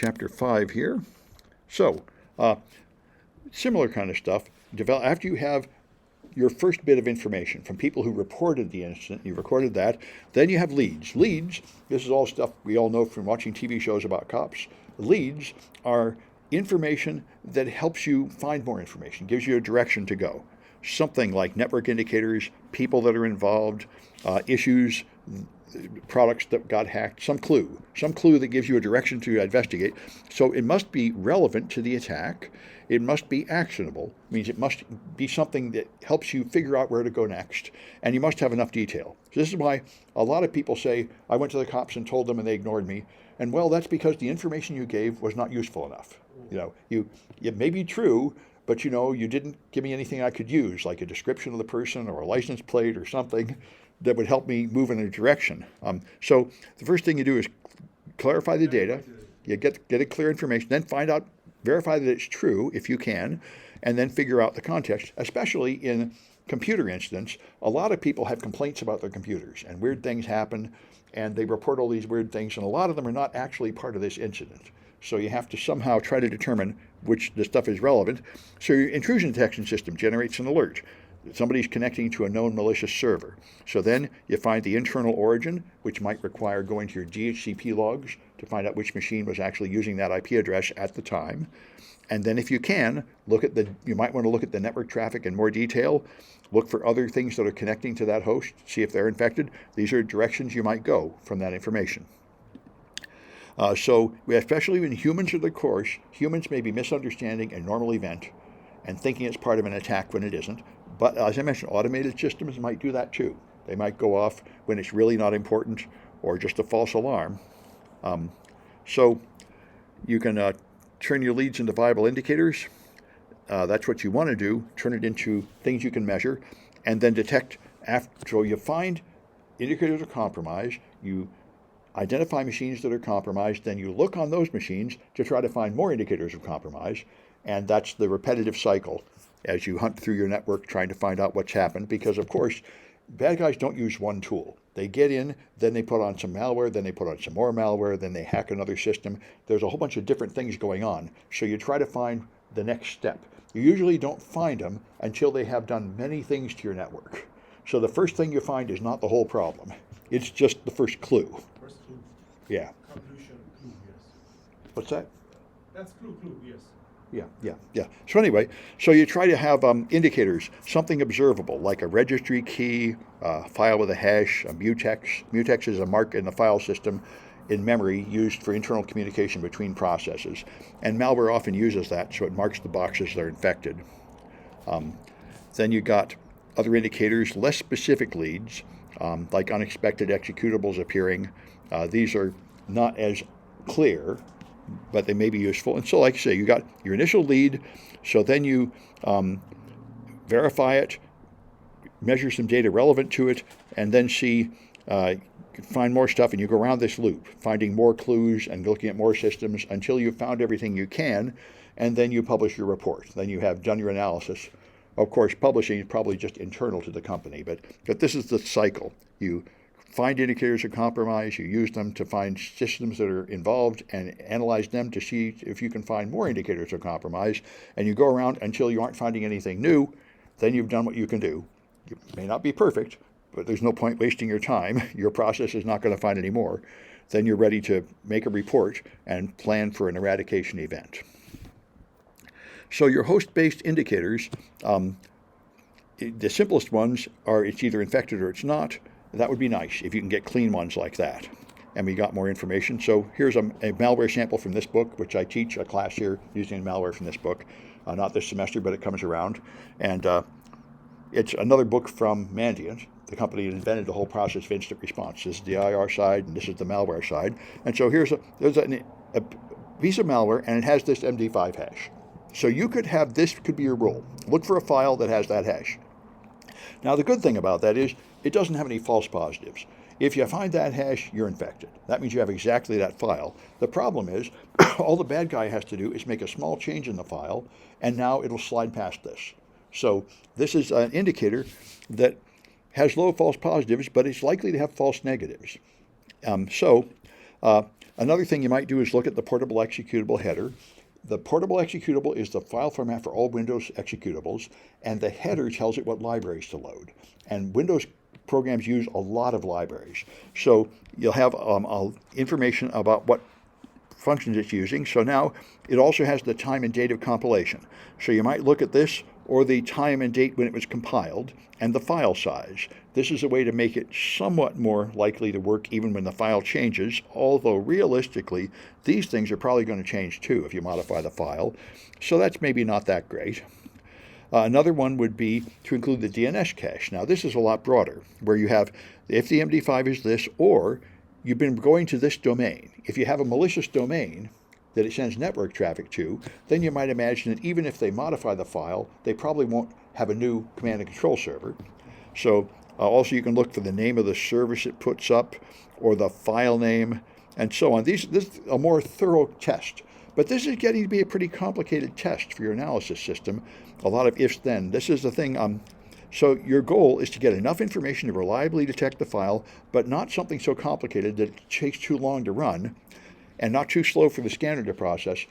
chapter 5 here. So, similar kind of stuff. After you have your first bit of information from people who reported the incident, you recorded that, then you have leads. Leads, this is all stuff we all know from watching TV shows about cops. Leads are information that helps you find more information, gives you a direction to go. Something like network indicators, people that are involved, issues, products that got hacked, some clue that gives you a direction to investigate. So it must be relevant to the attack. It must be actionable. It means it must be something that helps you figure out where to go next. And you must have enough detail. So this is why a lot of people say, I went to the cops and told them and they ignored me. And well, that's because the information you gave was not useful enough. It may be true, but you didn't give me anything I could use, like a description of the person or a license plate or something that would help me move in a direction. So the first thing you do is clarify the data. You get a clear information, then verify that it's true if you can, and then figure out the context. Especially in computer incidents, a lot of people have complaints about their computers, and weird things happen, and they report all these weird things, and a lot of them are not actually part of this incident. So you have to somehow try to determine which the stuff is relevant. So your intrusion detection system generates an alert. Somebody's connecting to a known malicious server. So then you find the internal origin, which might require going to your DHCP logs to find out which machine was actually using that IP address at the time. And then if you can, you might want to look at the network traffic in more detail, look for other things that are connecting to that host, see if they're infected. These are directions you might go from that information. So especially when humans are the course, humans may be misunderstanding a normal event and thinking it's part of an attack when it isn't. But as I mentioned, automated systems might do that too. They might go off when it's really not important or just a false alarm. So you can turn your leads into viable indicators. That's what you want to do. Turn it into things you can measure and then detect after. So you find indicators of compromise. You identify machines that are compromised. Then you look on those machines to try to find more indicators of compromise. And that's the repetitive cycle as you hunt through your network trying to find out what's happened. Because, of course, bad guys don't use one tool. They get in, then they put on some malware, then they put on some more malware, then they hack another system. There's a whole bunch of different things going on. So you try to find the next step. You usually don't find them until they have done many things to your network. So the first thing you find is not the whole problem. It's just the first clue. First clue. Yeah. Conclusion, clue, yes. What's that? That's clue, yes. Yeah. So anyway, so you try to have indicators, something observable, like a registry key, a file with a hash, a mutex. Mutex is a mark in the file system in memory used for internal communication between processes. And malware often uses that, so it marks the boxes that are infected. Then you got other indicators, less specific leads, like unexpected executables appearing. These are not as clear, but they may be useful. And so, like I say, you got your initial lead, so then you verify it, measure some data relevant to it, and then find more stuff, and you go around this loop, finding more clues and looking at more systems until you've found everything you can, and then you publish your report. Then you have done your analysis. Of course, publishing is probably just internal to the company, but this is the cycle. You find indicators of compromise, you use them to find systems that are involved and analyze them to see if you can find more indicators of compromise, and you go around until you aren't finding anything new. Then you've done what you can do. You may not be perfect, but there's no point wasting your time. Your process is not going to find any more. Then you're ready to make a report and plan for an eradication event. So your host-based indicators, the simplest ones are it's either infected or it's not. That would be nice if you can get clean ones like that. And we got more information. So here's a malware sample from this book, which I teach a class here using malware from this book. Not this semester, but it comes around. And it's another book from Mandiant, the company that invented the whole process of instant response. This is the IR side, and this is the malware side. And so there's a piece of malware, and it has this MD5 hash. So you could have this could be your rule. Look for a file that has that hash. Now, the good thing about that is it doesn't have any false positives. If you find that hash, you're infected. That means you have exactly that file. The problem is all the bad guy has to do is make a small change in the file, and now it'll slide past this. So this is an indicator that has low false positives, but it's likely to have false negatives. Another thing you might do is look at the portable executable header. The portable executable is the file format for all Windows executables, and the header tells it what libraries to load. And Windows programs use a lot of libraries. So you'll have information about what functions it's using. So now it also has the time and date of compilation. So you might look at this, or the time and date when it was compiled, and the file size. This is a way to make it somewhat more likely to work even when the file changes, although realistically, these things are probably going to change too if you modify the file. So that's maybe not that great. Another one would be to include the DNS cache. Now this is a lot broader, where you have, if the MD5 is this, or you've been going to this domain. If you have a malicious domain that it sends network traffic to, then you might imagine that even if they modify the file, they probably won't have a new command and control server. So also you can look for the name of the service it puts up, or the file name, and so on. This is a more thorough test. But this is getting to be a pretty complicated test for your analysis system. A lot of ifs then. This is the thing. So your goal is to get enough information to reliably detect the file, but not something so complicated that it takes too long to run, and not too slow for the scanner to process.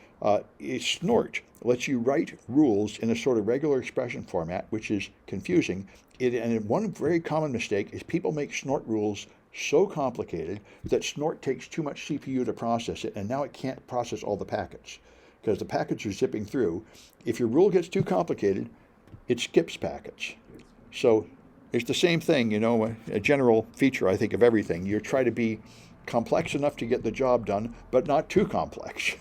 Snort lets you write rules in a sort of regular expression format, which is confusing. And one very common mistake is people make Snort rules so complicated that Snort takes too much CPU to process it, and now it can't process all the packets because the packets are zipping through. If your rule gets too complicated, it skips packets. So it's the same thing, you know, a general feature, I think, of everything. You try to be complex enough to get the job done, but not too complex.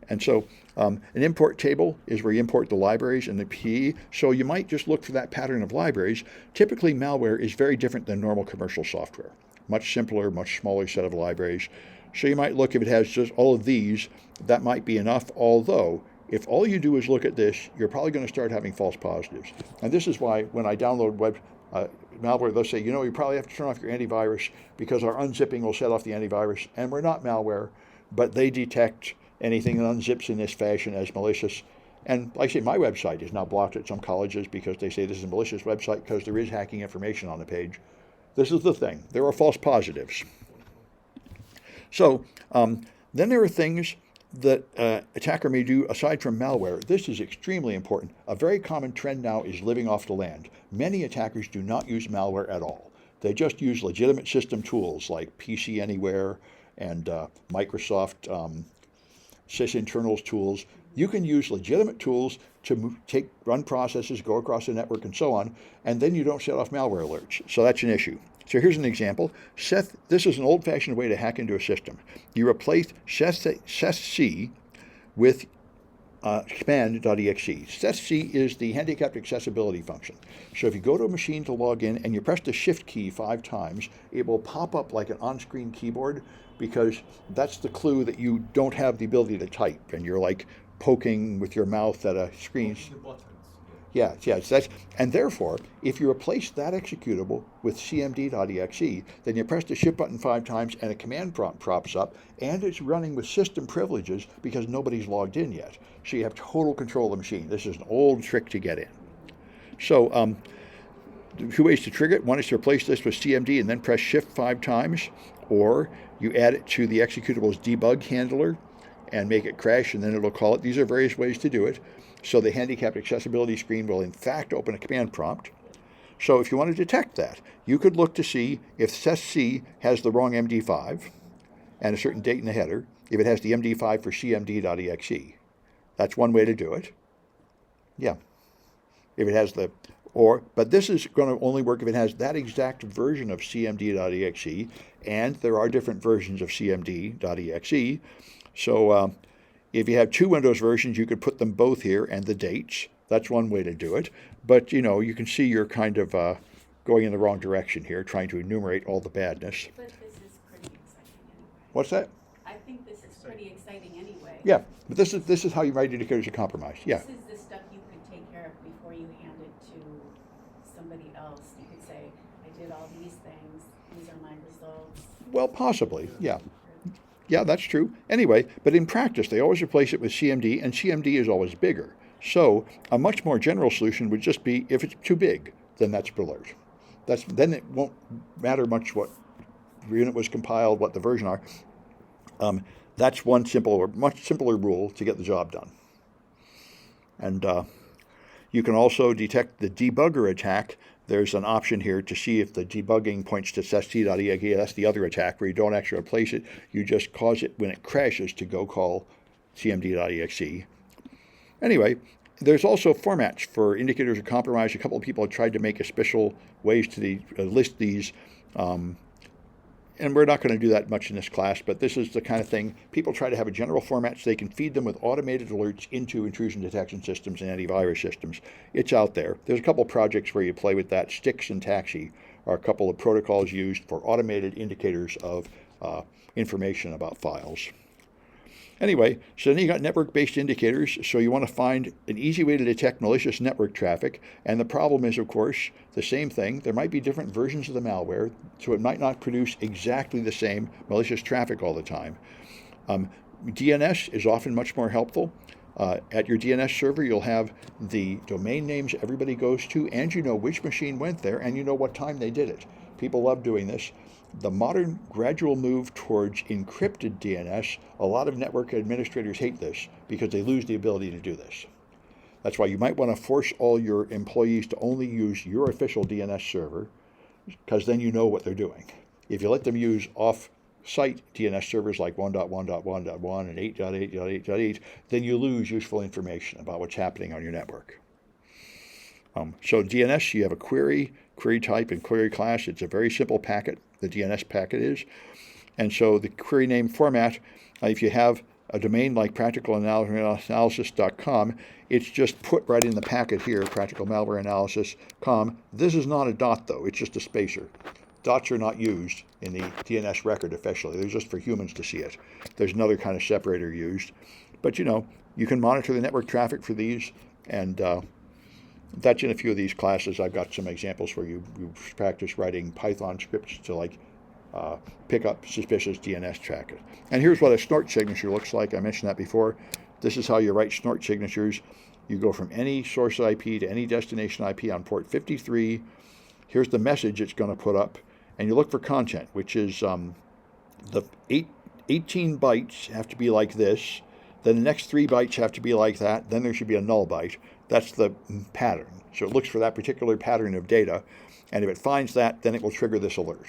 And so an import table is where you import the libraries and the PE. So you might just look for that pattern of libraries. Typically, malware is very different than normal commercial software. Much simpler, much smaller set of libraries. So you might look, if it has just all of these, that might be enough, although if all you do is look at this, you're probably going to start having false positives. And this is why when I download malware, they'll say, you know, you probably have to turn off your antivirus because our unzipping will set off the antivirus. And we're not malware, but they detect anything that unzips in this fashion as malicious. And like I say, my website is now blocked at some colleges because they say this is a malicious website because there is hacking information on the page. This is the thing. There are false positives. So then there are things that attacker may do aside from malware. This is extremely important. A very common trend now is living off the land. Many attackers do not use malware at all. They just use legitimate system tools like PC Anywhere and Microsoft sysinternals tools. You can use legitimate tools to run processes, go across the network, and so on, and then you don't set off malware alerts. So that's an issue. So here's an example. This is an old-fashioned way to hack into a system. You replace sysc with command.exe. Sysc is the handicapped accessibility function. So if you go to a machine to log in and you press the shift key 5 times, it will pop up like an on-screen keyboard because that's the clue that you don't have the ability to type and you're like poking with your mouth at a screen. The buttons. Yeah, and therefore, if you replace that executable with cmd.exe, then you press the shift button 5 times and a command prompt pops up, and it's running with system privileges because nobody's logged in yet. So you have total control of the machine. This is an old trick to get in. So 2 ways to trigger it. One is to replace this with cmd and then press shift 5 times, or you add it to the executable's debug handler and make it crash, and then it'll call it. These are various ways to do it. So the handicapped accessibility screen will in fact open a command prompt. So if you want to detect that, you could look to see if sysc has the wrong MD5 and a certain date in the header, if it has the MD5 for cmd.exe. That's one way to do it. Yeah. If it has but this is going to only work if it has that exact version of cmd.exe, and there are different versions of cmd.exe. So if you have 2 Windows versions, you could put them both here and the dates. That's one way to do it. But, you know, you can see you're kind of going in the wrong direction here, trying to enumerate all the badness. But this is pretty exciting anyway. What's that? I think this is pretty exciting anyway. Yeah, but this is how you write indicators of compromise. Yeah. This is the stuff you could take care of before you hand it to somebody else. You could say, I did all these things. These are my results. Well, possibly, yeah. Yeah, that's true. Anyway, but in practice, they always replace it with CMD, and CMD is always bigger. So a much more general solution would just be, if it's too big, then that's alert. Then it won't matter much what unit was compiled, what the version are. That's one simple or much simpler rule to get the job done. And you can also detect the debugger attack. There's an option here to see if the debugging points to test.exe. That's the other attack where you don't actually replace it. You just cause it when it crashes to go call cmd.exe. Anyway, there's also formats for indicators of compromise. A couple of people have tried to make a special ways to list these. And we're not going to do that much in this class, but this is the kind of thing people try to have a general format so they can feed them with automated alerts into intrusion detection systems and antivirus systems. It's out there. There's a couple of projects where you play with that. Stix and Taxi are a couple of protocols used for automated indicators of information about files. Anyway, so then you got network-based indicators, so you want to find an easy way to detect malicious network traffic, and the problem is, of course, the same thing. There might be different versions of the malware, so it might not produce exactly the same malicious traffic all the time. DNS is often much more helpful. At your DNS server, you'll have the domain names everybody goes to, and you know which machine went there, and you know what time they did it. People love doing this. The modern gradual move towards encrypted DNS, a lot of network administrators hate this because they lose the ability to do this. That's why you might want to force all your employees to only use your official DNS server, because then you know what they're doing. If you let them use off-site DNS servers like 1.1.1.1 and 8.8.8.8, then you lose useful information about what's happening on your network. So DNS, you have a query type, and query class. It's a very simple packet, the DNS packet is. And so the query name format, if you have a domain like practicalanalysis.com, it's just put right in the packet here, practicalmalwareanalysis.com. This is not a dot, though. It's just a spacer. Dots are not used in the DNS record officially. They're just for humans to see it. There's another kind of separator used. But, you can monitor the network traffic for these, and that's in a few of these classes. I've got some examples where you practice writing Python scripts to pick up suspicious DNS traffic. And here's what a snort signature looks like. I mentioned that before. This is how you write snort signatures. You go from any source IP to any destination IP on port 53. Here's the message it's going to put up. And you look for content, which is the 18 bytes have to be like this. Then the next 3 bytes have to be like that. Then there should be a null byte. That's the pattern. So it looks for that particular pattern of data. And if it finds that, then it will trigger this alert.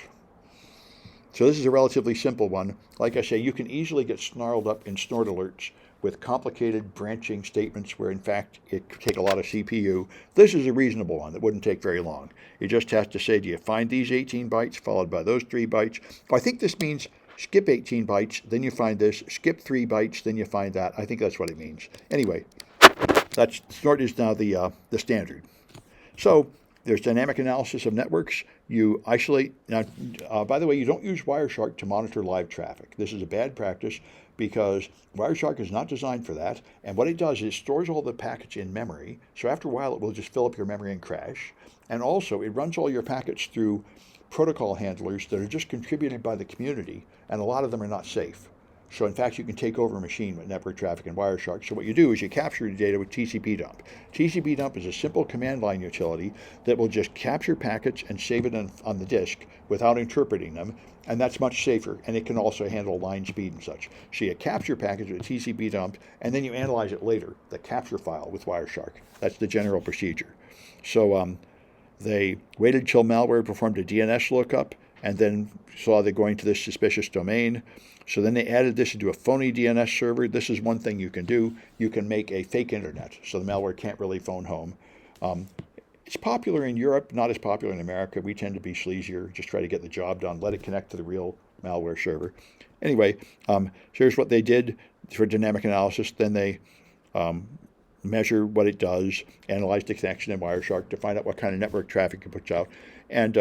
So this is a relatively simple one. Like I say, you can easily get snarled up in snort alerts with complicated branching statements where, in fact, it could take a lot of CPU. This is a reasonable one that wouldn't take very long. It just has to say, do you find these 18 bytes followed by those 3 bytes? I think this means skip 18 bytes, then you find this. Skip 3 bytes, then you find that. I think that's what it means. Anyway, snort is now the standard. So there's dynamic analysis of networks. You isolate. Now, by the way, you don't use Wireshark to monitor live traffic. This is a bad practice because Wireshark is not designed for that. And what it does is it stores all the packets in memory. So after a while, it will just fill up your memory and crash. And also, it runs all your packets through protocol handlers that are just contributed by the community, and a lot of them are not safe. So in fact, you can take over a machine with network traffic and Wireshark. So what you do is you capture the data with TCP dump. TCP dump is a simple command line utility that will just capture packets and save it on the disk without interpreting them, and that's much safer, and it can also handle line speed and such. So you capture packets with TCP dump, and then you analyze it later, the capture file with Wireshark. That's the general procedure. So they waited till malware performed a DNS lookup, and then saw they're going to this suspicious domain. So then they added this into a phony DNS server. This is one thing you can do. You can make a fake internet, so the malware can't really phone home. It's popular in Europe, not as popular in America. We tend to be sleazier, just try to get the job done, let it connect to the real malware server. Anyway, here's what they did for dynamic analysis. Then they measure what it does, analyze the connection in Wireshark to find out what kind of network traffic it puts out. And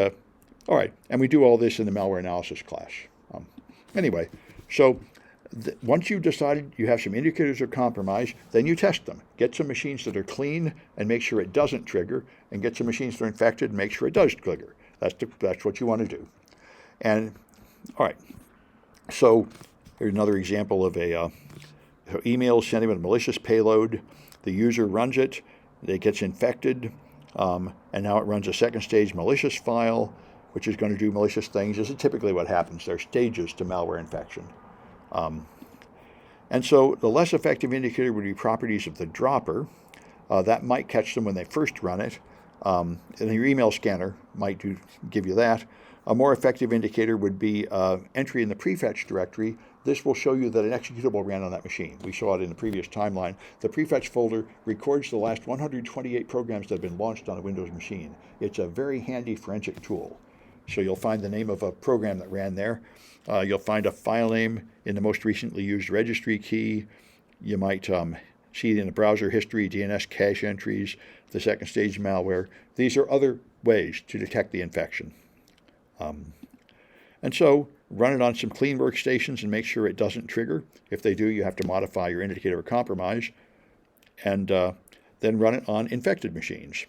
all right, and we do all this in the malware analysis class. Anyway, so once you've decided you have some indicators of compromise, then you test them. Get some machines that are clean and make sure it doesn't trigger, and get some machines that are infected and make sure it does trigger. That's what you want to do. And all right, so here's another example of a email sending with a malicious payload. The user runs it, it gets infected, and now it runs a second stage malicious file, which is going to do malicious things. This is typically what happens. There are stages to malware infection. And so the less effective indicator would be properties of the dropper. That might catch them when they first run it. And your email scanner might give you that. A more effective indicator would be entry in the prefetch directory. This will show you that an executable ran on that machine. We saw it in the previous timeline. The prefetch folder records the last 128 programs that have been launched on a Windows machine. It's a very handy forensic tool. So you'll find the name of a program that ran there. You'll find a file name in the most recently used registry key. You might see it in the browser history, DNS cache entries, the second stage malware. These are other ways to detect the infection. And so run it on some clean workstations and make sure it doesn't trigger. If they do, you have to modify your indicator of compromise. And then run it on infected machines.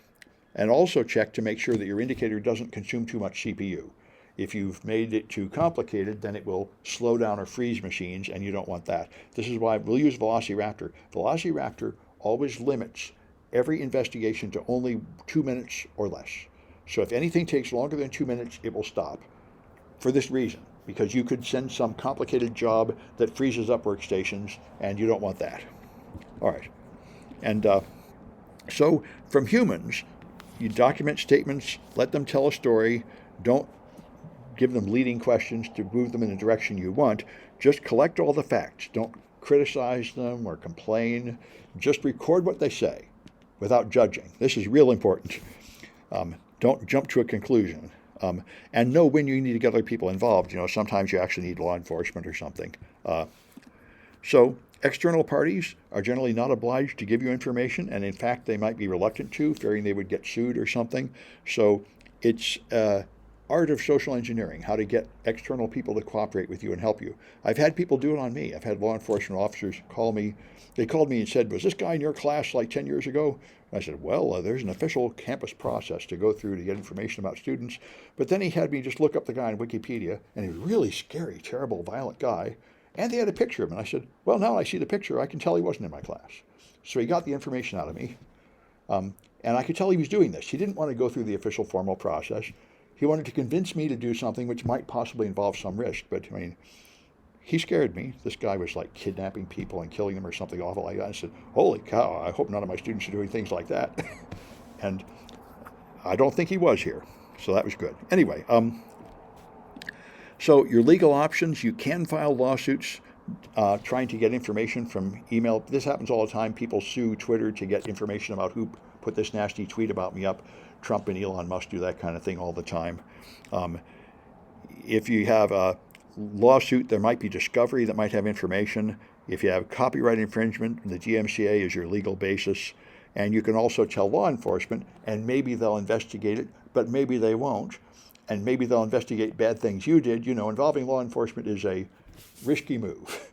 And also check to make sure that your indicator doesn't consume too much CPU. If you've made it too complicated, then it will slow down or freeze machines, and you don't want that. This is why we'll use Velociraptor. Velociraptor always limits every investigation to only 2 minutes or less. So if anything takes longer than 2 minutes, it will stop. For this reason, because you could send some complicated job that freezes up workstations, and you don't want that. All right. And so from humans, you document statements, let them tell a story, don't give them leading questions to move them in the direction you want. Just collect all the facts. Don't criticize them or complain. Just record what they say without judging. This is real important. Don't jump to a conclusion. And know when you need to get other people involved. You know, sometimes you actually need law enforcement or something. So external parties are generally not obliged to give you information, and in fact, they might be reluctant to, fearing they would get sued or something. So it's art of social engineering, how to get external people to cooperate with you and help you. I've had people do it on me. I've had law enforcement officers call me. They called me and said, was this guy in your class like 10 years ago? And I said, well, there's an official campus process to go through to get information about students. But then he had me just look up the guy on Wikipedia, and he was a really scary, terrible, violent guy. And they had a picture of him. And I said, well, now I see the picture. I can tell he wasn't in my class. So he got the information out of me. And I could tell he was doing this. He didn't want to go through the official formal process. He wanted to convince me to do something which might possibly involve some risk. But, I mean, he scared me. This guy was like kidnapping people and killing them or something awful like that. I said, holy cow, I hope none of my students are doing things like that. And I don't think he was here. So that was good. Anyway, so your legal options, you can file lawsuits trying to get information from email. This happens all the time. People sue Twitter to get information about who put this nasty tweet about me up. Trump and Elon Musk do that kind of thing all the time. If you have a lawsuit, there might be discovery that might have information. If you have copyright infringement, the DMCA is your legal basis. And you can also tell law enforcement, and maybe they'll investigate it, but maybe they won't. And maybe they'll investigate bad things you did. You know, involving law enforcement is a risky move.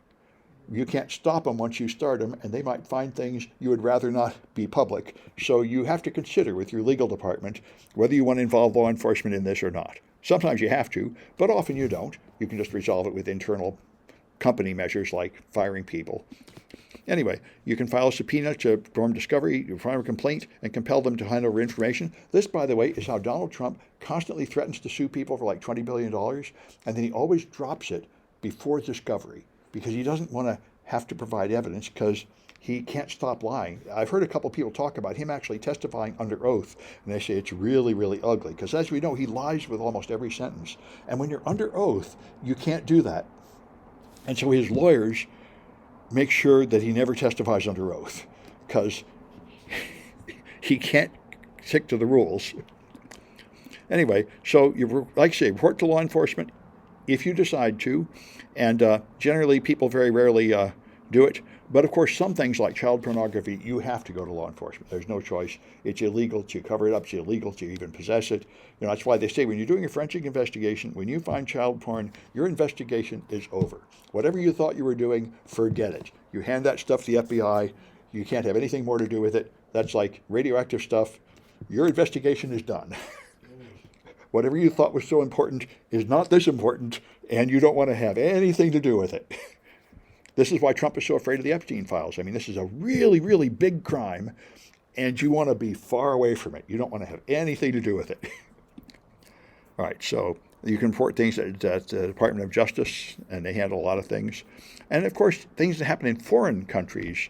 You can't stop them once you start them, and they might find things you would rather not be public. So you have to consider with your legal department whether you want to involve law enforcement in this or not. Sometimes you have to, but often you don't. You can just resolve it with internal company measures like firing people. Anyway, you can file a subpoena to perform discovery, you file a complaint, and compel them to hand over information. This, by the way, is how Donald Trump constantly threatens to sue people for like $20 billion, and then he always drops it before discovery because he doesn't want to have to provide evidence because he can't stop lying. I've heard a couple people talk about him actually testifying under oath, and they say it's really, really ugly because, as we know, he lies with almost every sentence. And when you're under oath, you can't do that. And so his lawyers make sure that he never testifies under oath because he can't stick to the rules. Anyway, so you, like I say, report to law enforcement if you decide to, and generally people very rarely do it. But of course, some things like child pornography, you have to go to law enforcement. There's no choice. It's illegal to cover it up. It's illegal to even possess it. You know, that's why they say when you're doing a forensic investigation, when you find child porn, your investigation is over. Whatever you thought you were doing, forget it. You hand that stuff to the FBI. You can't have anything more to do with it. That's like radioactive stuff. Your investigation is done. Whatever you thought was so important is not this important, and you don't want to have anything to do with it. This is why Trump is so afraid of the Epstein files. I mean, this is a really, really big crime, and you want to be far away from it. You don't want to have anything to do with it. All right, so you can report things at the Department of Justice, and they handle a lot of things. And of course, things that happen in foreign countries,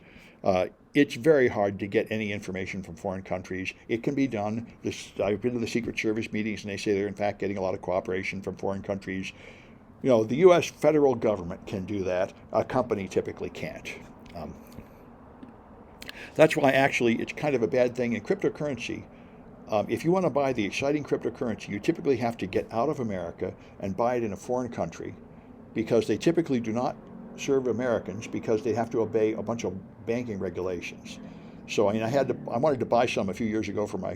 it's very hard to get any information from foreign countries. It can be done. I've been to the Secret Service meetings, and they say they're in fact getting a lot of cooperation from foreign countries. The U.S. federal government can do that. A company typically can't. Um, that's why actually it's kind of a bad thing in cryptocurrency. If you want to buy the exciting cryptocurrency, you typically have to get out of America and buy it in a foreign country, because they typically do not serve Americans because they have to obey a bunch of banking regulations. So I mean, I wanted to buy some a few years ago for my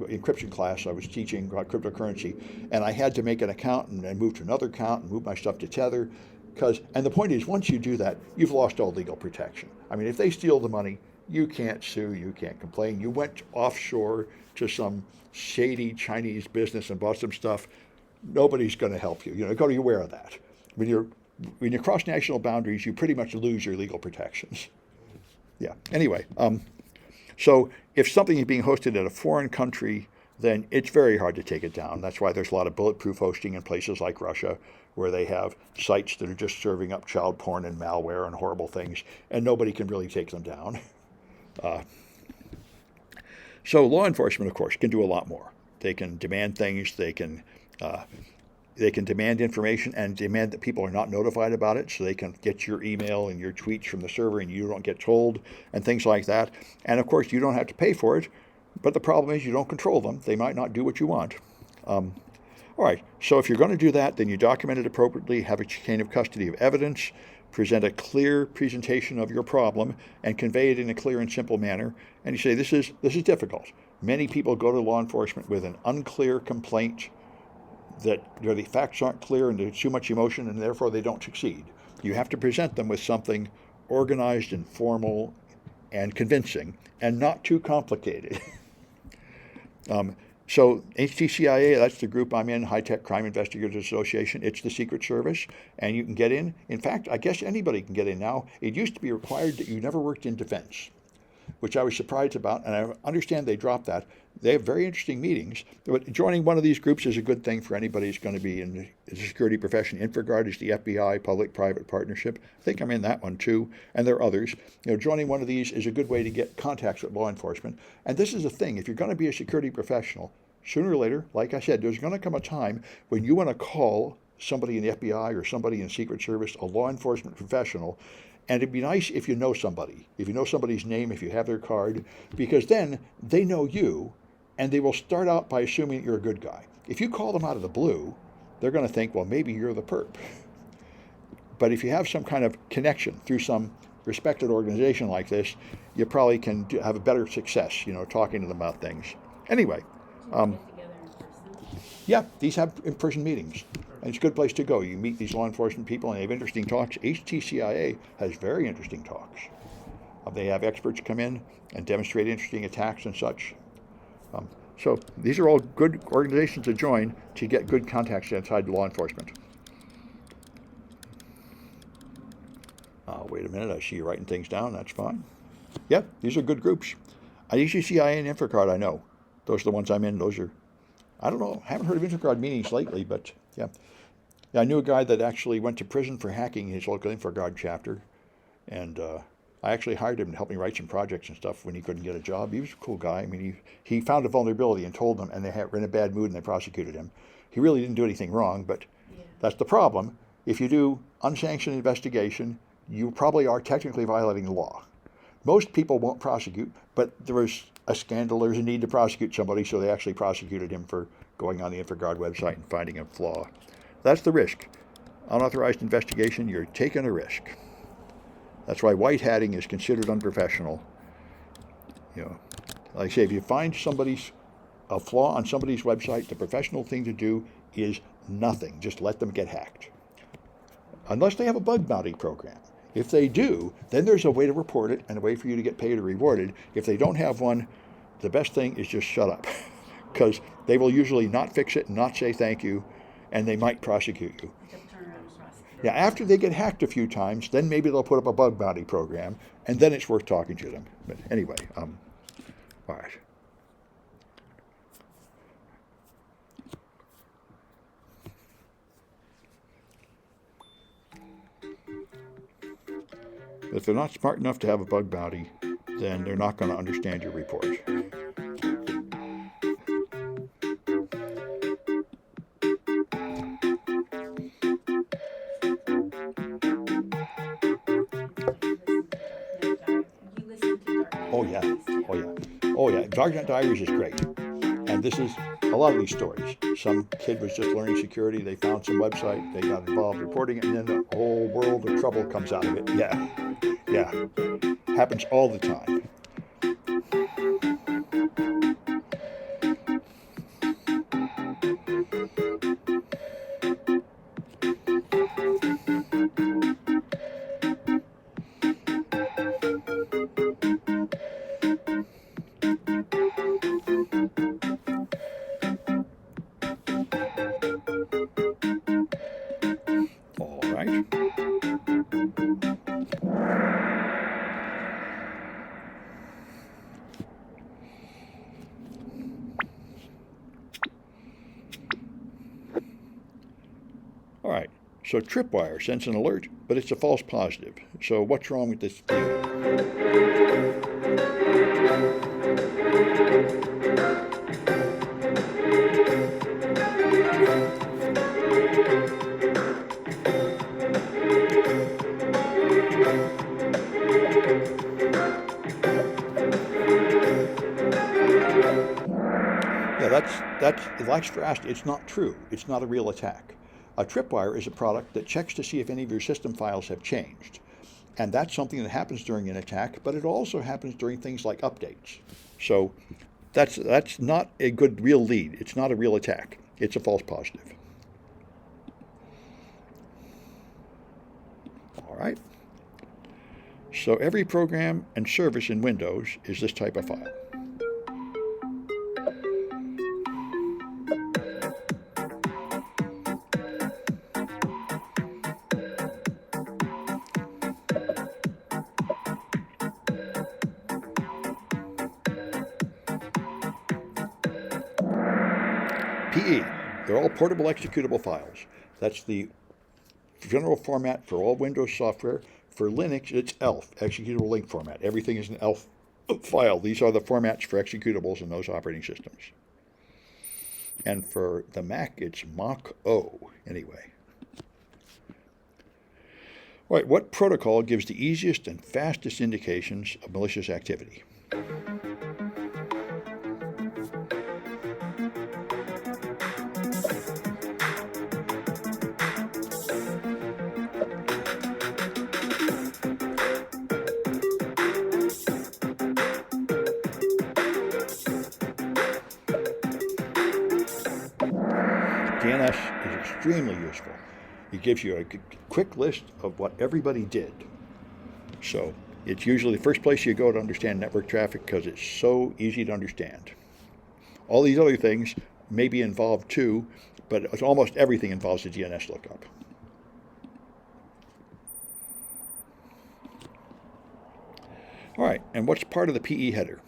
encryption class. I was teaching about cryptocurrency, and I had to make an account and move to another account and move my stuff to Tether, and the point is, once you do that, you've lost all legal protection. I mean, if they steal the money, you can't sue, you can't complain. You went offshore to some shady Chinese business and bought some stuff. Nobody's going to help you. Got to be aware of that. When you cross national boundaries, you pretty much lose your legal protections. Yeah. Anyway, so if something is being hosted at a foreign country, then it's very hard to take it down. That's why there's a lot of bulletproof hosting in places like Russia, where they have sites that are just serving up child porn and malware and horrible things, and nobody can really take them down. So law enforcement, of course, can do a lot more. They can demand things. They can demand information and demand that people are not notified about it, so they can get your email and your tweets from the server and you don't get told, and things like that. And of course, you don't have to pay for it, but the problem is you don't control them. They might not do what you want. All right, so if you're going to do that, then you document it appropriately, have a chain of custody of evidence, present a clear presentation of your problem, and convey it in a clear and simple manner. And you say, this is difficult. Many people go to law enforcement with an unclear complaint that the facts aren't clear and there's too much emotion, and therefore they don't succeed. You have to present them with something organized and formal and convincing and not too complicated. So HTCIA, that's the group I'm in, High Tech Crime Investigators Association. It's the Secret Service, and you can get in. In fact, I guess anybody can get in now. It used to be required that you never worked in defense, which I was surprised about, and I understand they dropped that. They have very interesting meetings, but joining one of these groups is a good thing for anybody who's going to be in the security profession. InfraGard is the FBI public-private partnership. I think I'm in that one too, and there are others. Joining one of these is a good way to get contacts with law enforcement. And this is the thing: if you're going to be a security professional, sooner or later, like I said, there's going to come a time when you want to call somebody in the FBI or somebody in Secret Service, a law enforcement professional. And it'd be nice if you know somebody, if you know somebody's name, if you have their card, because then they know you, and they will start out by assuming that you're a good guy. If you call them out of the blue, they're going to think, well, maybe you're the perp. But if you have some kind of connection through some respected organization like this, you probably can have a better success, talking to them about things. Anyway. Do you get together in person? Yeah, these have in-person meetings. And it's a good place to go. You meet these law enforcement people and they have interesting talks. HTCIA has very interesting talks. They have experts come in and demonstrate interesting attacks and such. So these are all good organizations to join to get good contacts inside law enforcement. Wait a minute, I see you writing things down. That's fine. Yeah, these are good groups. HTCIA and InfraGard, I know. Those are the ones I'm in. I don't know, I haven't heard of InfraGard meetings lately, but yeah. I knew a guy that actually went to prison for hacking his local InfraGard chapter, and I actually hired him to help me write some projects and stuff when he couldn't get a job. He was a cool guy. I mean, he found a vulnerability and told them, and they were in a bad mood and they prosecuted him. He really didn't do anything wrong, but that's the problem. If you do unsanctioned investigation, you probably are technically violating the law. Most people won't prosecute, but there was a scandal, there's a need to prosecute somebody, so they actually prosecuted him for going on the InfraGard website and finding a flaw. That's the risk. Unauthorized investigation, you're taking a risk. That's why white hatting is considered unprofessional. Like I say, if you find a flaw on somebody's website, the professional thing to do is nothing. Just let them get hacked. Unless they have a bug bounty program. If they do, then there's a way to report it and a way for you to get paid or rewarded. If they don't have one, the best thing is just shut up, because they will usually not fix it and not say thank you, and they might prosecute you. Yeah, after they get hacked a few times, then maybe they'll put up a bug bounty program, and then it's worth talking to them. But anyway, all right. If they're not smart enough to have a bug bounty, then they're not going to understand your report. You listen to Dark Oh yeah, Diaries too. oh yeah, oh yeah. Darknet Diaries is great, and this is a lot of these stories. Some kid was just learning security. They found some website. They got involved reporting it, and then a whole world of trouble comes out of it. Yeah, yeah, happens all the time. All right. All right. So Tripwire sends an alert, but it's a false positive. So what's wrong with this view? Yeah, that's fast. It's not true. It's not a real attack. A tripwire is a product that checks to see if any of your system files have changed. And that's something that happens during an attack, but it also happens during things like updates. So that's not a good real lead. It's not a real attack. It's a false positive. All right. So every program and service in Windows is this type of file. PE, they're all portable executable files. That's the general format for all Windows software. For Linux, it's ELF, executable link format. Everything is an ELF file. These are the formats for executables in those operating systems. And for the Mac, it's Mach-O, anyway. All right, what protocol gives the easiest and fastest indications of malicious activity? DNS is extremely useful. It gives you a quick list of what everybody did. So it's usually the first place you go to understand network traffic because it's so easy to understand. All these other things may be involved too, but almost everything involves a DNS lookup. All right, and what's part of the PE header?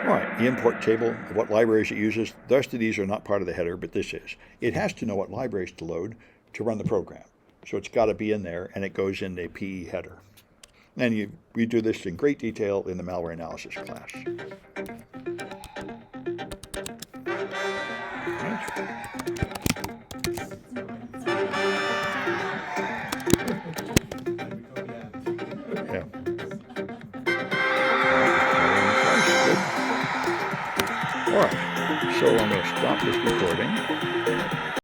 All right, the import table of what libraries it uses. The rest of these are not part of the header, but this is. It has to know what libraries to load to run the program. So it's got to be in there, and it goes in the PE header. And we do this in great detail in the malware analysis class. Yeah. All right, so I'm going to stop this recording.